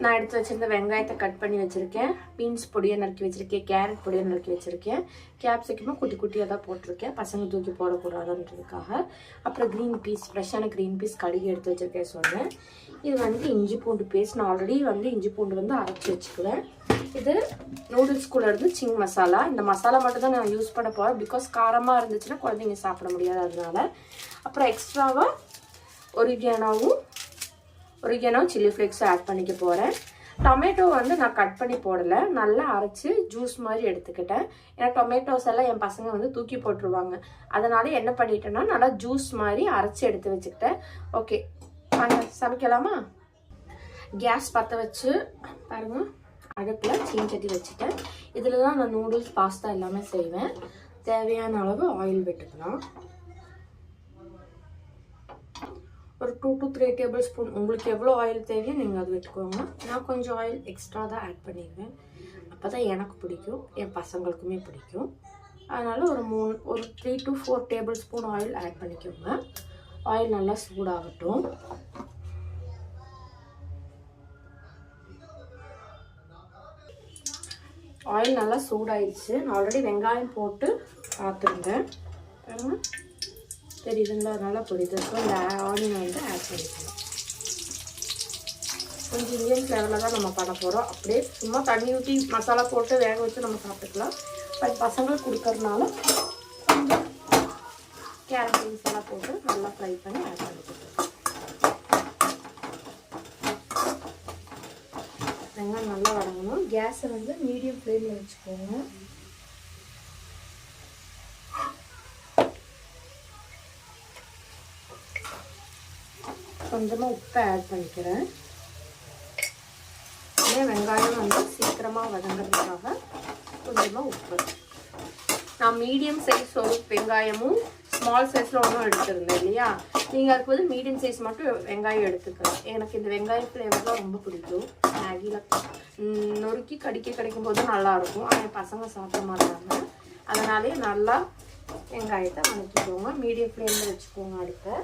நான் எடுத்து வச்சிருந்த வெங்காயத்தை கட் பண்ணி வச்சுருக்கேன். பீன்ஸ் பொடியாக நறுக்கி வச்சுருக்கேன். கேரட் பொடியாக நறுக்கி வச்சுருக்கேன். கேப்சிகமும் குட்டி குட்டியாக தான் போட்டிருக்கேன், பசங்க தூக்கி போடக்கூடாதுன்றதுக்காக. அப்புறம் க்ரீன் பீஸ், ஃப்ரெஷ்ஷான க்ரீன் பீஸ் கழுகி எடுத்து வச்சுருக்கேன் சொன்னேன். இது வந்து இஞ்சி பூண்டு பேஸ்ட். நான் ஆல்ரெடி வந்து இஞ்சி பூண்டு வந்து அரைச்சி வச்சுக்குவேன். இது நூடுல்ஸ்குள்ளே இருந்து சிங் மசாலா. இந்த மசாலா மட்டும் தான் நான் யூஸ் பண்ண போகிறேன், பிகாஸ் காரமாக இருந்துச்சுன்னா குழந்தைங்க சாப்பிட முடியாது, அதனால. அப்புறம் எக்ஸ்ட்ராவாக ஒரிகேனோ சில்லி ஃப்ளேக்ஸும் ஆட் பண்ணிக்க போகிறேன். டொமேட்டோ வந்து நான் கட் பண்ணி போடலை, நல்லா அரைச்சி ஜூஸ் மாதிரி எடுத்துக்கிட்டேன். ஏன்னா டொமேட்டோஸ் எல்லாம் என் பசங்க வந்து தூக்கி போட்டுருவாங்க, அதனால என்ன பண்ணிட்டேன்னா நல்லா ஜூஸ் மாதிரி அரைச்சி எடுத்து வச்சுக்கிட்டேன். ஓகே, சமைக்கலாமா? கேஸ் பற்ற வச்சு பாருங்கள், அடுப்பில் சீனச்சட்டி வச்சுட்டேன். இதில் தான் நான் நூடுல்ஸ், பாஸ்தா எல்லாமே செய்வேன். தேவையான அளவு ஆயில் விட்டுக்கலாம். ஒரு 2 to 3 டேபிள் ஸ்பூன், உங்களுக்கு எவ்வளோ ஆயில் தேவையோ நீங்கள் அது விட்டுக்கோங்க. நான் கொஞ்சம் ஆயில் எக்ஸ்ட்ரா தான் ஆட் பண்ணிடுவேன், அப்போ தான் எனக்கு பிடிக்கும், என் பசங்களுக்குமே பிடிக்கும். அதனால் ஒரு 3 to 4 tablespoon oil add பண்ணிக்கோங்க. ஆயில் நல்லா சூடாகட்டும். ஆயில் நல்லா சூடாயிடுச்சு. நான் ஆல்ரெடி வெங்காயம் போட்டு பார்த்துருந்தேன், தெரியுதுங்களா? நல்லா பிடிக்கும். இந்த ஆனியன் வந்து ஆட் பண்ணிக்கலாம். கொஞ்சம் இந்தியன் ஃப்ளேவரில் தான் நம்ம பண்ண போகிறோம். அப்படியே சும்மா தண்ணி ஊற்றி மசாலா போட்டு வேக வச்சு நம்ம சாப்பிட்டுக்கலாம். அது பசங்களுக்கு கொடுக்கறதுனால கொஞ்சம் கேரட் பீன்ஸ் எல்லாம் போட்டு நல்லா ஃப்ரை பண்ணி ஆட் பண்ணிக்கலாம். வெங்காயம் நல்லா வதங்கணும். கேஸை வந்து மீடியம் ஃப்ளேமில் வச்சுக்கோங்க. கொஞ்சமாக உப்பை ஆட் பண்ணிக்கிறேன். ஏன்னா வெங்காயம் வந்து சீக்கிரமாக வதங்கிறதுக்காக கொஞ்சமாக உப்பு. நான் மீடியம் சைஸ் ஒரு வெங்காயமும் ஸ்மால் சைஸில் ஒன்றும் எடுத்துருந்தேன் இல்லையா, நீங்கள் அதுக்கு வந்து மீடியம் சைஸ் மட்டும் வெங்காயம் எடுத்துக்கலாம். எனக்கு இந்த வெங்காயம் ஃப்ளேவர் தான் ரொம்ப பிடிக்கும். மேகியில் நொறுக்கி கிடைக்கும் போது நல்லாயிருக்கும், ஆனால் என் பசங்க சாப்பிட மாட்டாங்க. அதனாலே நல்லா வெங்காயத்தை வதக்கிக்கோங்க. மீடியம் ஃப்ளேமில் வச்சுக்கோங்க. அடுத்த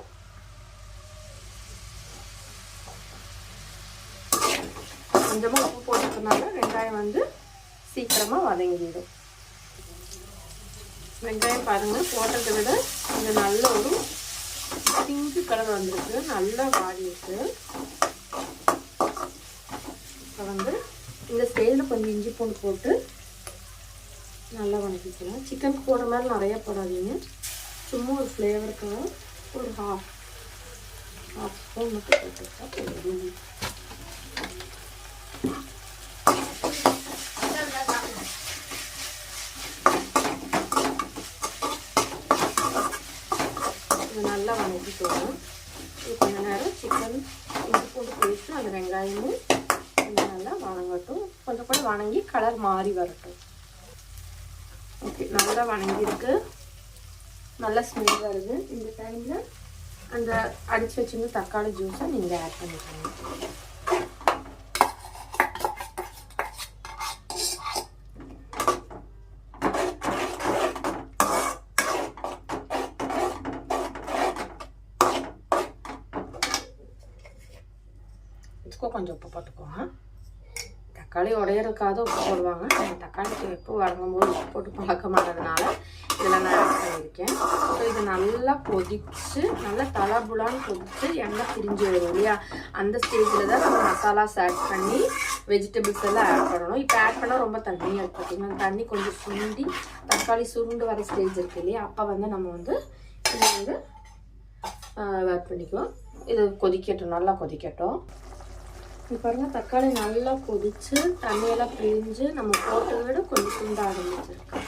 கொஞ்சமாக உப்பு போட்டுக்கிறதுனால வெங்காயம் வந்து சீக்கிரமாக வதங்கிடும். வெங்காயம் பாருங்கள், போட்டதை விட கொஞ்சம் நல்ல ஒரு பிங்க் கலர் வந்துருக்கு, நல்லா வாடி இருக்கு. இப்போ வந்து இந்த ஸ்டைலில் கொஞ்சம் இஞ்சி பூண்டு போட்டு நல்லா வதக்கிக்கலாம். சிக்கனுக்கு போடுற மாதிரி நிறையா போடாதீங்க, சும்மா ஒரு ஃப்ளேவருக்காக ஒரு ஹாஃப் ஸ்பூன் மட்டும் போட்டுக்கிட்டா போதும். நல்லா வதக்கிக்கணும். இது கொஞ்ச நேரம் சிக்கன் இஞ்சி பூண்டு பேஸ்ட்டு அந்த வெங்காயமும் கொஞ்சம் நல்லா வதங்கட்டும். கொஞ்சம் கூட வதங்கி கலர் மாறி வரட்டும். ஓகே, நல்லா வதங்கியிருக்கு, நல்லா ஸ்மெல் வருது. இந்த டைமில் அந்த அடித்து வச்சுருந்த தக்காளி ஜூஸை நீங்கள் ஆட் பண்ணிக்கணும். கொஞ்சம் உப்பு போட்டுக்கோங்க. தக்காளி உடையிறதுக்காக உப்பு போடுவாங்க, நான் தக்காளிக்கு எப்போ வதங்கும்போது உப்பு போட்டு பழக்க மாட்டதுனால இதில் நான் ஆட் பண்ணியிருக்கேன். ஸோ இது நல்லா கொதிச்சு, நல்லா தலபுலான்னு கொதிச்சு எண்ணெய் பிரிஞ்சு வரும் இல்லையா, அந்த ஸ்டேஜில் தான் நம்ம மசாலாஸ் ஆட் பண்ணி வெஜிடபிள்ஸ் எல்லாம் ஆட் பண்ணணும். இப்போ ஆட் பண்ணால் ரொம்ப தண்ணியாக இருக்குது பார்த்தீங்கன்னா, அந்த தண்ணி கொஞ்சம் சுண்டி தக்காளி சுருண்டு வர ஸ்டேஜ் இருக்குது இல்லையா, அப்போ வந்து நம்ம வந்து இதை வந்து ஆட் பண்ணிக்குவோம். இது கொதிக்கட்டும், நல்லா கொதிக்கட்டும். இது பாருங்கள், தக்காளி நல்லா கொதிச்சு தண்ணியெல்லாம் பிழிஞ்சு நம்ம போட்டதை விட கொஞ்சம் சுண்ட ஆரம்பிச்சிருக்கு.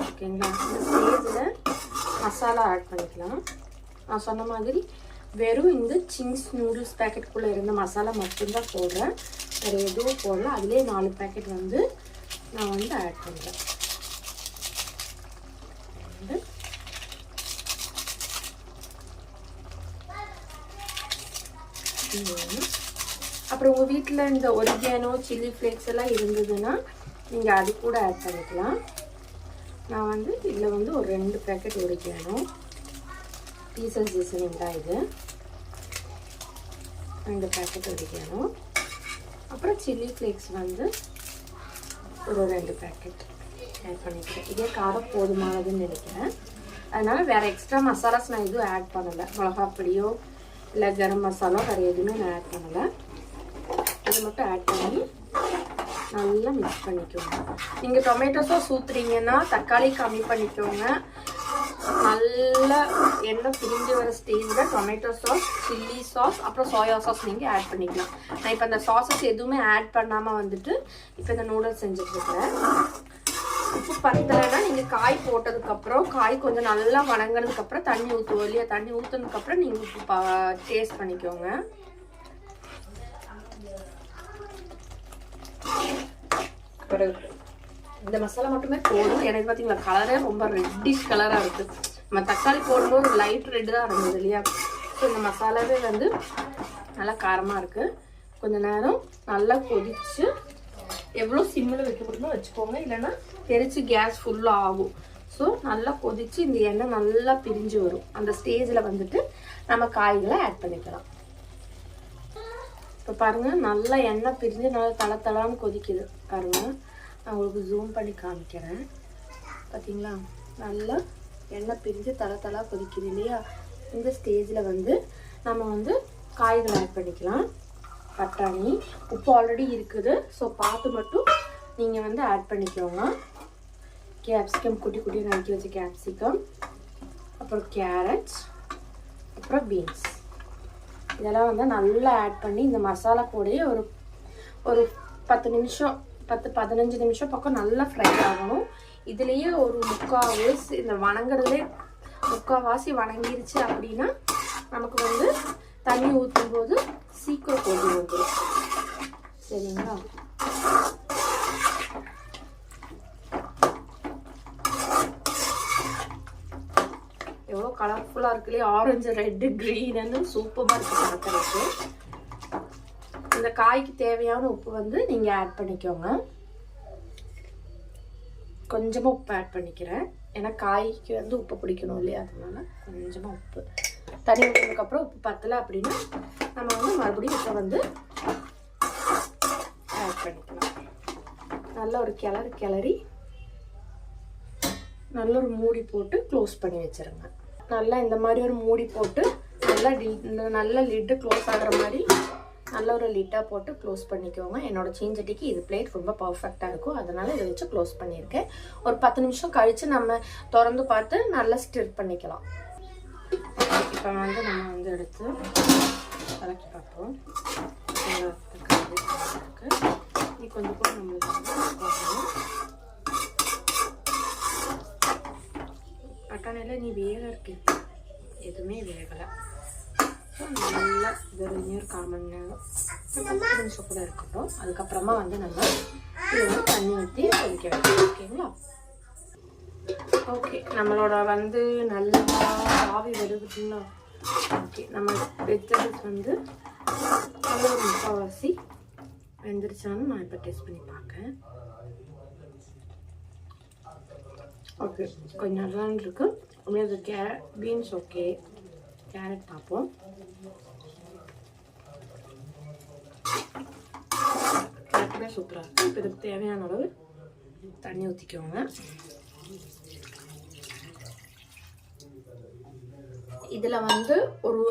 ஓகேங்களா, இந்த ஸ்டேஜில் மசாலா ஆட் பண்ணிக்கலாம். நான் சொன்ன மாதிரி வெறும் இந்த சிங்ஸ் நூடுல்ஸ் பேக்கெட்டுக்குள்ளே இருந்த மசாலா மட்டும்தான் போடுறேன், வேறு எதுவும் போடல. அதிலே 4 பேக்கெட் வந்து நான் வந்து ஆட் பண்ணுறேன். அப்புறம் உங்கள் வீட்டில் இந்த ஒரிகேனோ சில்லி ஃப்ளேக்ஸ் எல்லாம் இருந்ததுன்னா நீங்கள் அது கூட ஆட் பண்ணிக்கலாம். நான் வந்து இதில் வந்து ஒரு 2 பேக்கெட் ஒரிகேனோ, பீசல் சீசனிங் தான் இது, 2 பேக்கெட் ஒரிகேனோ. அப்புறம் சில்லி ஃப்ளேக்ஸ் வந்து ஒரு 2 பேக்கெட் ஆட் பண்ணிக்கிறேன். இதே காரம் போதுமானதுன்னு நினைக்கிறேன். அதனால் வேறு எக்ஸ்ட்ரா மசாலாஸ் நான் எதுவும் ஆட் பண்ணலை. மிளகாப்பொடியோ இல்லை கரம் மசாலா வேறு எதுவுமே நான் ஆட் பண்ணலை. இது மட்டும் ஆட் பண்ணி நல்லா மிக்ஸ் பண்ணிக்கோங்க. நீங்கள் டொமேட்டோ சாஸ் ஊற்றுறீங்கன்னா தக்காளி கம்மி பண்ணிக்கோங்க. நல்லா எண்ணெய் பிரிஞ்சு வர ஸ்டேஜில் டொமேட்டோ சாஸ், சில்லி சாஸ், அப்புறம் சோயா சாஸ் நீங்கள் ஆட் பண்ணிக்கலாம். நான் இப்போ அந்த சாஸஸ் எதுவுமே ஆட் பண்ணாமல் வந்துட்டு இப்போ இந்த நூடுல்ஸ் செஞ்சுட்ருக்கேன். உப்பு பத்தலைன்னா நீங்கள் காய் போட்டதுக்கப்புறம் காய் கொஞ்சம் நல்லா வணங்கினதுக்கப்புறம் தண்ணி ஊற்றுவோம் இல்லையா, தண்ணி ஊற்றுனதுக்கப்புறம் நீங்கள் உப்பு டேஸ்ட் பண்ணிக்கோங்க. இந்த மசாலா மட்டுமே போதும். எனக்கு பார்த்தீங்களா கலரே ரொம்ப ரெட்டிஷ் கலராக இருக்குது. நம்ம தக்காளி போடும்போது லைட் ரெட்டு தான் இருந்தது இல்லையா. ஸோ இந்த மசாலாவே வந்து நல்லா காரமாக இருக்குது. கொஞ்சம் நேரம் நல்லா கொதிச்சு எவ்வளோ சிம்மில் வைக்க முடியுமோ வச்சுக்கோங்க, இல்லைன்னா தெரிச்சு கேஸ் ஃபுல்லாக ஆகும். ஸோ நல்லா கொதிச்சு இந்த எண்ணெய் நல்லா பிரிஞ்சு வரும். அந்த ஸ்டேஜில் வந்துட்டு நம்ம காய்களை ஆட் பண்ணிக்கலாம். இப்போ பாருங்கள் நல்லா எண்ணெய் பிரிஞ்சு நல்லா தளன்னு கொதிக்குது பாருங்கள். நான் உங்களுக்கு ஜூம் பண்ணி காமிக்கிறேன். பார்த்தீங்களா நல்லா எண்ணெய் பிரிஞ்சு தள கொதிக்குது இல்லையா. இந்த ஸ்டேஜில் வந்து நம்ம வந்து காய்களை ஆட் பண்ணிக்கலாம். பட்டாணி, உப்பு ஆல்ரெடி இருக்குது. ஸோ பார்த்து மட்டும் நீங்கள் வந்து ஆட் பண்ணிக்கோங்க. கேப்சிகம் குட்டி குட்டியாக நறுக்கி வச்ச கேப்சிகம், அப்புறம் கேரட், அப்புறம் பீன்ஸ், இதெல்லாம் வந்து நல்லா ஆட் பண்ணி இந்த மசாலா கூடயே ஒரு 10 நிமிஷம் 10-15 நிமிஷம் பக்கம் நல்லா ஃப்ரை ஆகணும். இதுலேயே ஒரு முக்கால்வாசி இந்த வணங்குறதுலே முக்கால்வாசி வணங்கிருச்சு அப்படின்னா நமக்கு வந்து தண்ணி ஊற்றும் போது சீக்கிரம் கொதி வந்துடும். சரிங்களா. எவ்வளோ கலர்ஃபுல்லாக இருக்கு இல்லையா. ஆரஞ்சு, ரெட்டு, க்ரீன்னு சூப்பராக இருக்குது பார்க்கறதுக்கு. இந்த காய்க்கு தேவையான உப்பு வந்து நீங்கள் ஆட் பண்ணிக்கோங்க. கொஞ்சமாக உப்பு ஆட் பண்ணிக்கிறேன். ஏன்னா காய்க்கு வந்து உப்பு பிடிக்கணும் இல்லையா, அதனால கொஞ்சமாக உப்பு. தண்ணி ஊற்றினதுக்கப்புறம் உப்பு பத்தலை அப்படின்னா நம்ம வந்து மறுபடியும் உப்பை வந்து ஆட் பண்ணிக்கலாம். நல்ல ஒரு கிளறி நல்ல ஒரு மூடி போட்டு க்ளோஸ் பண்ணி வச்சுருங்க. நல்லா இந்த மாதிரி ஒரு மூடி போட்டு நல்லா லிட்டு க்ளோஸ் ஆகிற மாதிரி நல்ல ஒரு லிட்டாக போட்டு க்ளோஸ் பண்ணிக்கோங்க. என்னோட சீஞ்சட்டிக்கு இது பிளேட் ரொம்ப பர்ஃபெக்டாக இருக்கும், அதனால் இதை வச்சு க்ளோஸ் பண்ணியிருக்கேன். ஒரு 10 நிமிஷம் கழித்து நம்ம திறந்து பார்த்து நல்லா ஸ்டிர் பண்ணிக்கலாம். இப்போ வந்து நம்ம வந்து எடுத்து கலக்கி பார்ப்போம். இது கொஞ்சம் கூட நம்மளுக்கு பட்டாணியில் நீ வேக இருக்கு, எதுவுமே வேகலை. நல்லா இது ஒரு 1/4 மணி நேரம் 10 நிமிஷம் கூட இருக்கட்டும். அதுக்கப்புறமா வந்து நம்ம இது வந்து தண்ணி ஊற்றி கொதிக்க வைக்கணும். ஓகேங்களா. ஓகே, நம்மளோட வந்து நல்லா ஆவி வருதுங்களா. ஓகே, நம்ம வெஜிடபிள்ஸ் வந்து நல்ல ஒரு முக்கால்வாசி வெந்துருச்சான்னு நான் இப்போ டேஸ்ட் பண்ணி பார்க்கேன். ஓகே, கொஞ்சம் நல்லா இருக்கு. உங்களுக்கு பீன்ஸ் ஓகே, கேரட் பார்ப்போம். கேரட்டுமே சூப்பராக இருக்குது. இப்போ இதுக்கு தேவையான அளவு தண்ணி ஊற்றிக்கோங்க. இதில் வந்து ஒரு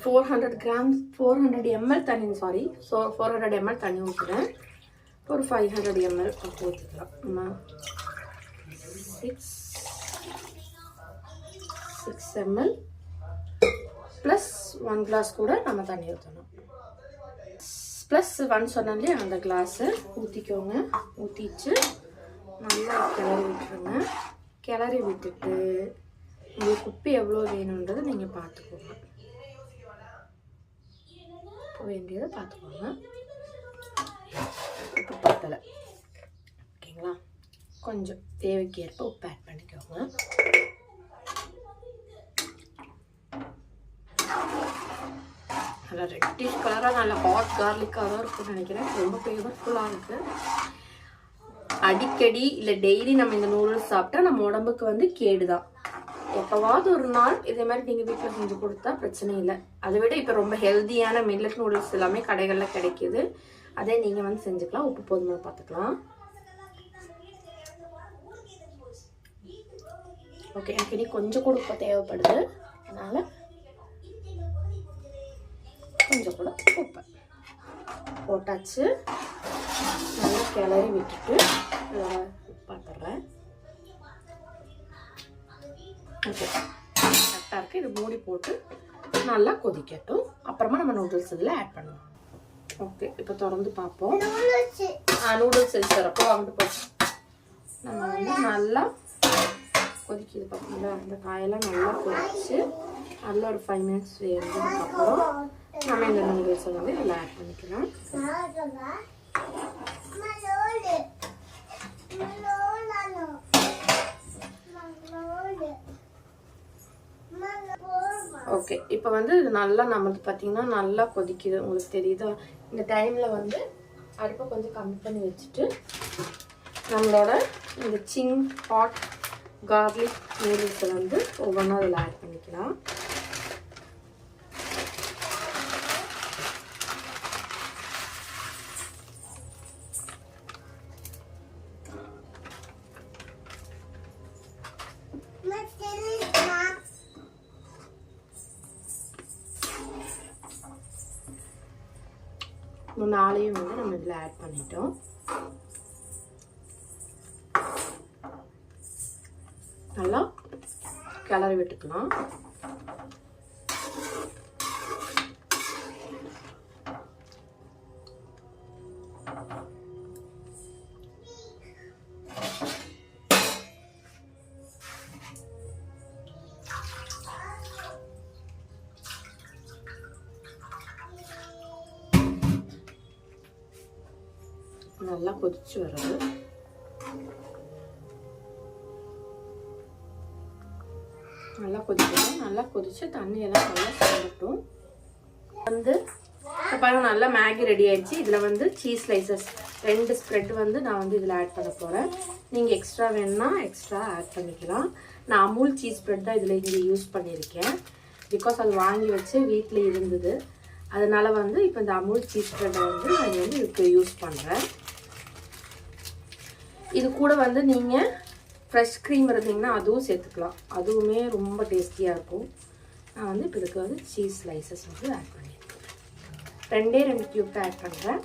400 ml தண்ணி, 400 ml தண்ணி ஊற்றுறேன். ஒரு 500 ml ஊற்றிக்கலாம். நம்ம 6 ml ப்ளஸ் 1 கிளாஸ் கூட நம்ம தண்ணி ஊற்றணும். ப்ளஸ் 1 சொன்னாலே அந்த கிளாஸை ஊற்றிக்கோங்க. ஊற்றிச்சு நல்லா கிளறி விட்டுருங்க. கிளறி விட்டுட்டு உங்களுக்கு உப்பு எவ்வளோ வேணுன்றதை நீங்கள் பார்த்துக்கோங்க. உப்பு வேண்டியதை பார்த்துக்கோங்க. உப்பு பத்தலை ஓகேங்களா. கொஞ்சம் தேவைக்கு ஏற்ப உப்பு ஆட் பண்ணிக்கோங்க. நல்லா ரெட்டிஷ் கலராக நல்லா ஹாட் கார்லிக்காக தான் இருக்கும்னு நினைக்கிறேன். ரொம்ப ஃப்ளேவர்ஃபுல்லாக இருக்குது. அடிக்கடி இல்லை டெய்லி நம்ம இந்த நூடுல்ஸ் சாப்பிட்டா நம்ம உடம்புக்கு வந்து கேடு தான். எப்போவாவது ஒரு நாள் இதே மாதிரி நீங்கள் வீட்டில் செஞ்சு கொடுத்தா பிரச்சனை இல்லை. அதை விட இப்போ ரொம்ப ஹெல்த்தியான மில்லட் நூடுல்ஸ் எல்லாமே கடைகளில் கிடைக்கிது. அதே நீங்கள் வந்து செஞ்சுக்கலாம். உப்பு போதுமாக பார்த்துக்கலாம். ஓகே, எனக்கு இனி கொஞ்சம் கூட உப்பு தேவைப்படுது. அதனால் கொஞ்சம் கூட உப்பு போட்டாச்சு. நல்லா கிளறி விட்டுட்டு பார்த்துட்றேன். ஓகே, கரெக்டாக இருக்குது. இது மூடி போட்டு நல்லா கொதிக்கட்டும். அப்புறமா நம்ம நூடுல்ஸ் இதில் ஆட் பண்ணுவோம். ஓகே, இப்போ திறந்து பார்ப்போம். நூடுல்ஸ் செய்கிறப்போ வாங்கிட்டு போச்சு. நம்ம வந்து நல்லா கொதிக்குது பார்த்தீங்களா? அந்த காயெல்லாம் நல்லா கொதிச்சு நல்லா ஒரு 5 minutes வேகிறதுக்கப்புறம் நம்ம இந்த நூடுல்ஸை வந்து இதில் ஆட் பண்ணிக்கலாம். ஓகே, இப்போ வந்து இது நல்லா நம்மளுக்கு பார்த்தீங்கன்னா நல்லா கொதிக்குது. உங்களுக்கு தெரியுதா? இந்த டைமில் வந்து அடுப்பை கொஞ்சம் கம்மி பண்ணி வச்சுட்டு நம்மளோட இந்த சிங் ஹாட் கார்லிக் நூடுல்ஸை வந்து ஒவ்வொன்றா அதில் ஆட் பண்ணிக்கலாம். நாளையும் வந்து நம்ம இதில் ஆட் பண்ணிட்டோம். நல்லா கிளறி விட்டுக்கலாம். நல்லா கொதிச்சு வருது. நல்லா கொதிக்கணும். நல்லா கொதிச்சு தண்ணியெல்லாம் நல்லா சேர்ந்துட்டும். வந்து பாருங்க, நல்லா மேகி ரெடி ஆயிடுச்சு. இதில் வந்து சீஸ் ஸ்லைசஸ் 2 ஸ்ப்ரெட் வந்து நான் வந்து இதில் ஆட் பண்ண போகிறேன். நீங்கள் எக்ஸ்ட்ரா வேணுன்னா எக்ஸ்ட்ரா ஆட் பண்ணிக்கலாம். நான் அமுல் சீஸ் ஸ்ப்ரெட் தான் இதில் இங்கே யூஸ் பண்ணியிருக்கேன். பிகாஸ் அது வாங்கி வச்சு வீட்டில் இருந்தது. அதனால் வந்து இப்போ இந்த அமுல் சீஸ் ஸ்ப்ரெட்டை வந்து நான் வந்து இதுக்கு யூஸ் பண்ணுறேன். இது கூட வந்து நீங்கள் ஃப்ரெஷ் க்ரீம் இருந்தீங்கன்னா அதுவும் சேர்த்துக்கலாம். அதுவுமே ரொம்ப டேஸ்டியாக இருக்கும். நான் வந்து இப்போ இதுக்கு வந்து சீஸ் ஸ்லைசஸ் வந்து ஆட் பண்ணியிருக்கேன். 2 க்யூப் தான் ஆட் பண்ணுறேன்.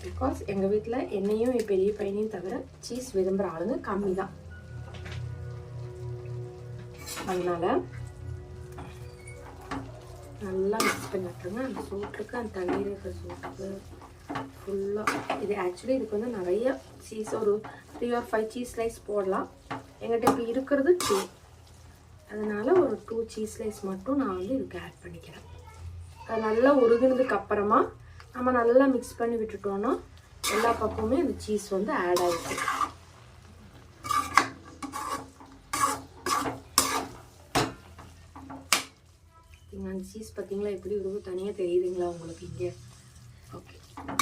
பிகாஸ் எங்கள் வீட்டில் என்னையும் என் பெரிய பையனையும் தவிர சீஸ் விரும்புகிற ஆளுங்க கம்மி தான். அதனால் நல்லா மிக்ஸ் பண்ணி விட்டுருங்க. அந்த சூட்டுக்கு, அந்த தண்ணீர் இருக்கிற சூட்டுக்கு ஃபுல்லாக. இது ஆக்சுவலி இதுக்கு வந்து நிறைய சீஸ் ஒரு 3 or 5 சீஸ் ஸ்லைஸ் போடலாம். எங்கிட்ட இப்போ இருக்கிறது 2. அதனால் ஒரு 2 சீஸ் ஸ்லைஸ் மட்டும் நான் வந்து இதுக்கு ஆட் பண்ணிக்கிறேன். அது நல்லா உருகுனதுக்கு அப்புறமா நம்ம நல்லா மிக்ஸ் பண்ணி விட்டுட்டோன்னா எல்லா பக்கமுமே அந்த சீஸ் வந்து ஆட் ஆகிருக்கு. அந்த சீஸ் பார்த்தீங்களா எப்படி உருவு தனியாக தெரியுதுங்களா உங்களுக்கு இங்கே? ஓகே,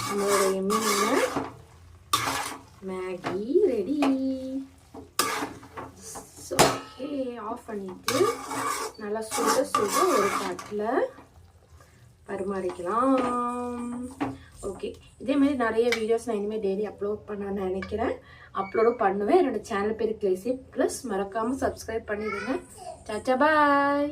நம்மளோட எம்மியான மேகி ரெடி. ஓகே, ஆஃப் பண்ணிட்டு நல்லா சுட சுட ஒரு தட்டில் பரிமாறிக்கலாம். ஓகே, இதேமாரி நிறைய வீடியோஸ் நான் இனிமேல் டெய்லி அப்லோட் பண்ண நினைக்கிறேன். அப்லோடும் பண்ணுவேன். என்னோடய சேனல் பேர் கிளேசி ப்ளஸ். மறக்காமல் சப்ஸ்கிரைப் பண்ணிடுங்க. டாடா பாய்.